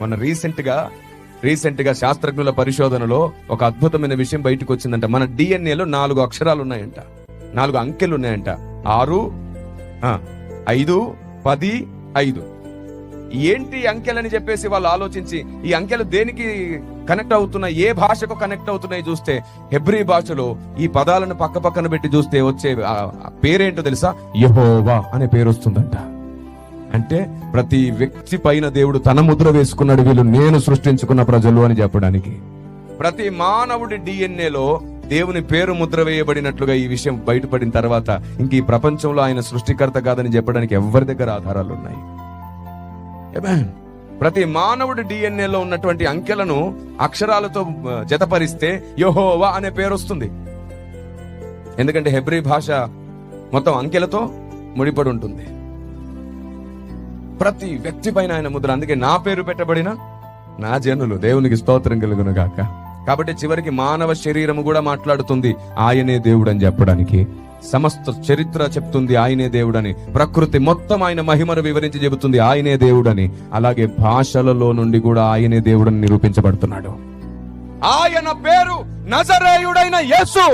మన రీసెంట్ గా శాస్త్రజ్ఞుల పరిశోధనలో ఒక అద్భుతమైన విషయం బయటకు వచ్చిందంట. మన డిఎన్ఏలో 4 అక్షరాలు ఉన్నాయంట, 4 అంకెలు ఉన్నాయంట. 6, 5, 10, 5. ఏంటి అంకెలని చెప్పేసి వాళ్ళు ఆలోచించి ఈ అంకెలు దేనికి కనెక్ట్ అవుతున్నాయి, ఏ భాషకు కనెక్ట్ అవుతున్నాయి చూస్తే హెబ్రీ భాషలో ఈ పదాలను పక్కన పెట్టి చూస్తే వచ్చే పేరేంటో తెలుసా? యెహోవా అనే పేరు వస్తుందంట. అంటే ప్రతి వ్యక్తి పైన దేవుడు తన ముద్ర వేసుకున్నాడు, వీళ్ళు నేను సృష్టించుకున్న ప్రజలు అని చెప్పడానికి. ప్రతి మానవుడి డిఎన్ఏలో దేవుని పేరు ముద్ర వేయబడినట్లుగా ఈ విషయం బయటపడిన తర్వాత ఇంక ఈ ప్రపంచంలో ఆయన సృష్టికర్త కాదని చెప్పడానికి ఎవరి దగ్గర ఆధారాలు ఉన్నాయి? ప్రతి మానవుడి డిఎన్ఏలో ఉన్నటువంటి అంకెలను అక్షరాలతో జతపరిస్తే యెహోవా అనే పేరు వస్తుంది. ఎందుకంటే హెబ్రీ భాష మొత్తం అంకెలతో ముడిపడి ఉంటుంది. ప్రతి వ్యక్తి పైన ఆయన ముద్ర. అందుకే నా పేరు పెట్టబడిన నా జనులు, దేవునికి స్తోత్రం కలుగును గాక. కాబట్టి చివరికి మానవ శరీరము కూడా మాట్లాడుతుంది ఆయనే దేవుడు అని చెప్పడానికి. సమస్త చరిత్ర చెప్తుంది ఆయనే దేవుడని. ప్రకృతి మొత్తం ఆయన మహిమను వివరించి చెబుతుంది ఆయనే దేవుడని. అలాగే భాషలలో నుండి కూడా ఆయనే దేవుడని నిరూపించబడుతున్నాడు. ఆయన పేరు నజరేయుడైన యేసు.